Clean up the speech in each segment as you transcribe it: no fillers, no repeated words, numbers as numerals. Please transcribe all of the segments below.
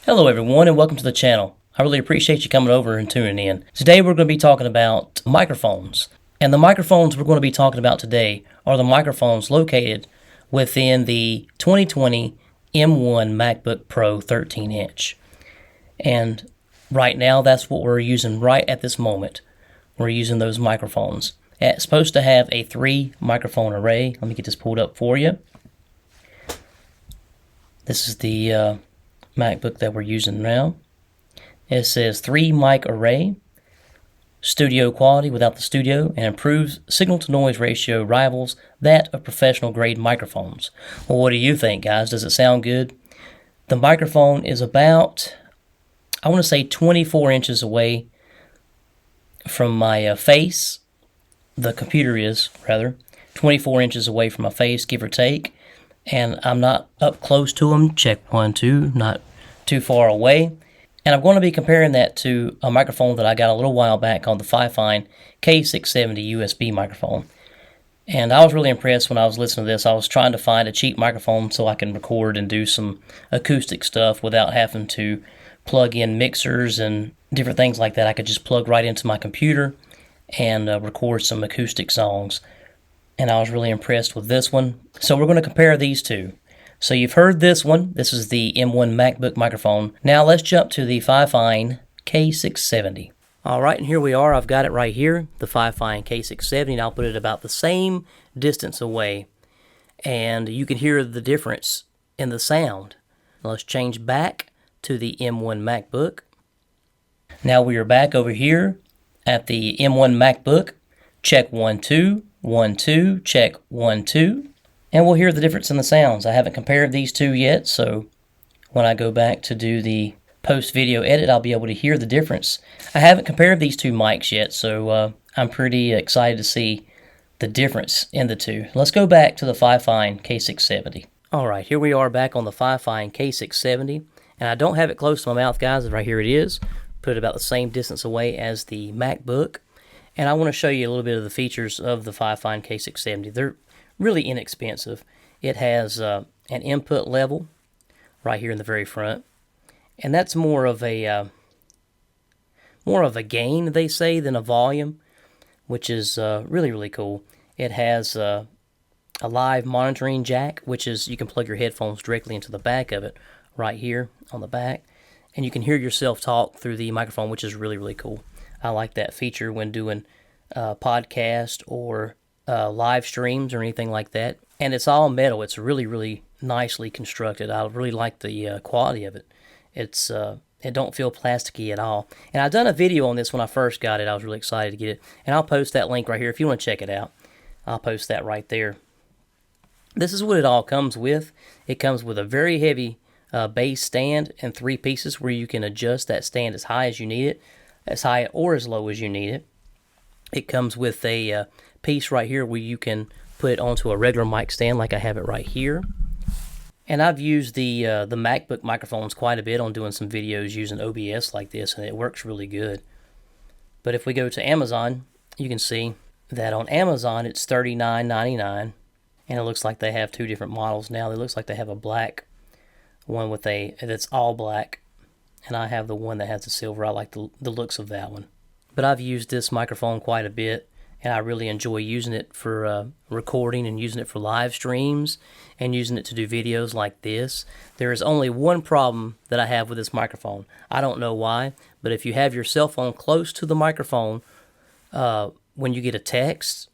Hello everyone and welcome to the channel. I really appreciate you coming over and tuning in. Today we're going to be talking about microphones. And the microphones we're going to be talking about today are the microphones located within the 2020 M1 MacBook Pro 13-inch. And right now that's what we're using right at this moment. We're using those microphones. It's supposed to have a 3 microphone array. Let me get this pulled up for you. This is the MacBook that we're using now. It says 3 mic array, studio quality without the studio, and improves signal to noise ratio rivals that of professional grade microphones. Well, what do you think, guys? Does it sound good? The microphone is about, I want to say 24 inches away from my face. The computer is, rather, 24 inches away from my face, give or take. And I'm not up close to them. Check 1, 2, not too far away. And I'm going to be comparing that to a microphone that I got a little while back called the FiFine K670 USB microphone. And I was really impressed when I was listening to this. I was trying to find a cheap microphone so I can record and do some acoustic stuff without having to plug in mixers and different things like that. I could just plug right into my computer and record some acoustic songs. And I was really impressed with this one. So we're going to compare these two. So you've heard this one. This is the M1 MacBook microphone. Now let's jump to the FiFine K670. Alright, and here we are. I've got it right here, the FiFine K670, and I'll put it about the same distance away. And you can hear the difference in the sound. Now let's change back to the M1 MacBook. Now we are back over here at the M1 MacBook. Check 1, 2, 1, 2, check 1, 2. And we'll hear the difference in the sounds. I haven't compared these two yet, so when I go back to do the post-video edit, I'll be able to hear the difference. I haven't compared these two mics yet, so I'm pretty excited to see the difference in the two. Let's go back to the FiFine K670. Alright, here we are back on the FiFine K670, and I don't have it close to my mouth, guys. Right here it is. Put it about the same distance away as the MacBook. And I want to show you a little bit of the features of the FiFine K670. They're really inexpensive. It has an input level right here in the very front, and that's more of a gain, they say, than a volume, which is really cool. It has a live monitoring jack, which is you can plug your headphones directly into the back of it right here on the back, and you can hear yourself talk through the microphone, which is really cool. I like that feature when doing podcast or live streams or anything like that. And it's all metal. It's really nicely constructed. I really like the quality of it. It don't feel plasticky at all. And I've done a video on this when I first got it. I was really excited to get it. And I'll post that link right here if you want to check it out. I'll post that right there. This is what it all comes with. It comes with a very heavy base stand and 3 pieces where you can adjust that stand as high as you need it, as high or as low as you need it. It comes with a piece right here where you can put it onto a regular mic stand like I have it right here. And I've used the MacBook microphones quite a bit on doing some videos using OBS like this, and it works really good. But if we go to Amazon, you can see that on Amazon it's $39.99, and it looks like they have 2 different models now. It looks like they have a black one that's all black, and I have the one that has the silver. I like the looks of that one. But I've used this microphone quite a bit, and I really enjoy using it for recording and using it for live streams and using it to do videos like this. There is only one problem that I have with this microphone. I don't know why, but if you have your cell phone close to the microphone, when you get a text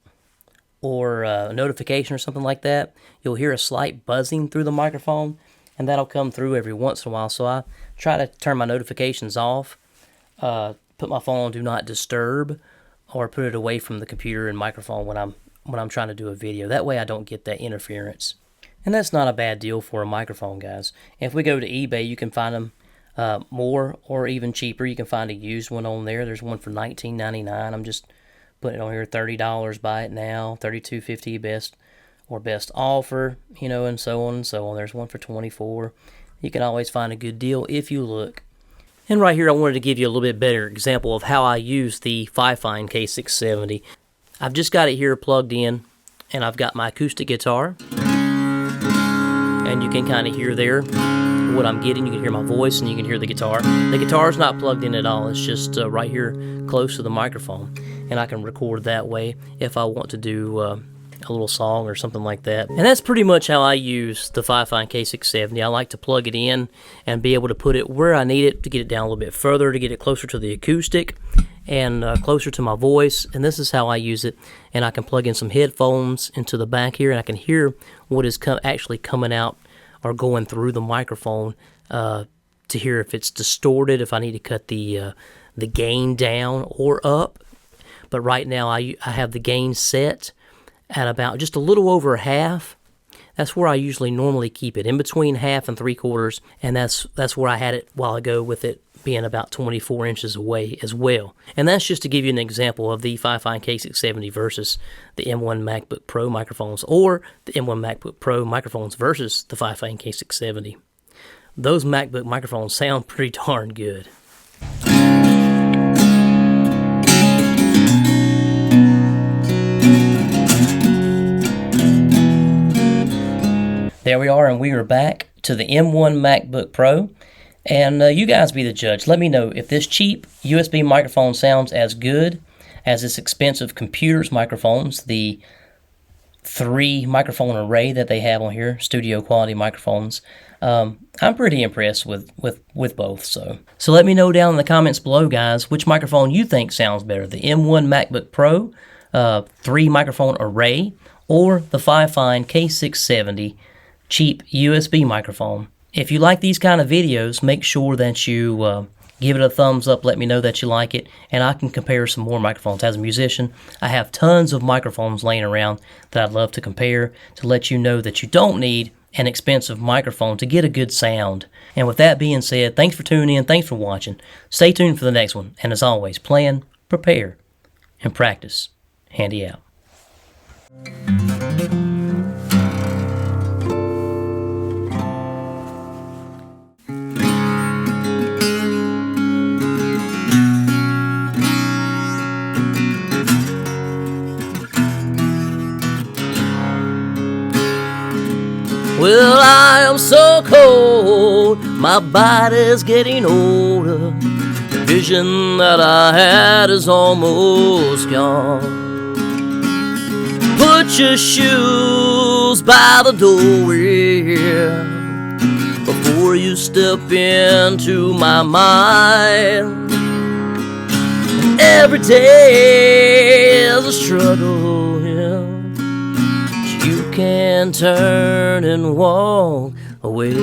or a notification or something like that, you'll hear a slight buzzing through the microphone, and that'll come through every once in a while. So I try to turn my notifications off, put my phone on Do Not Disturb, or put it away from the computer and microphone when I'm trying to do a video. That way I don't get that interference. And that's not a bad deal for a microphone, guys. If we go to eBay, you can find them more or even cheaper. You can find a used one on there. There's one for $19.99. I'm just putting it on here, $30. Buy it now, $32.50 best offer, and so on and so on. There's one for $24. You can always find a good deal if you look. And right here I wanted to give you a little bit better example of how I use the FiFine K670. I've just got it here plugged in, and I've got my acoustic guitar, and you can kind of hear there what I'm getting. You can hear my voice and you can hear the guitar. The guitar is not plugged in at all. It's just right here close to the microphone, and I can record that way if I want to do a little song or something like that. And that's pretty much how I use the FiFine K670. I like to plug it in and be able to put it where I need it, to get it down a little bit further, to get it closer to the acoustic and closer to my voice. And this is how I use it. And I can plug in some headphones into the back here, and I can hear what is actually coming out or going through the microphone, to hear if it's distorted, if I need to cut the gain down or up. But right now I have the gain set at about just a little over half. That's where I usually normally keep it, in between half and 3/4, and that's where I had it a while ago, with it being about 24 inches away as well. And that's just to give you an example of the FiFine K670 versus the M1 MacBook Pro microphones, or the M1 MacBook Pro microphones versus the FiFine K670. Those MacBook microphones sound pretty darn good. There we are, and we are back to the M1 MacBook Pro. And you guys be the judge. Let me know if this cheap USB microphone sounds as good as this expensive computer's microphones, the 3 microphone array that they have on here, studio quality microphones. I'm pretty impressed with both. So let me know down in the comments below, guys, which microphone you think sounds better, the M1 MacBook Pro 3 microphone array, or the FiFine K670 cheap USB microphone. If you like these kind of videos, make sure that you give it a thumbs up. Let me know that you like it, and I can compare some more microphones. As a musician, I have tons of microphones laying around that I'd love to compare, to let you know that you don't need an expensive microphone to get a good sound. And with that being said, thanks for tuning in, thanks for watching. Stay tuned for the next one, and as always, plan, prepare, and practice. Handy out. Well, I am so cold, my body's getting older. The vision that I had is almost gone. Put your shoes by the doorway before you step into my mind. And every day is a struggle, yeah. You can turn and walk away.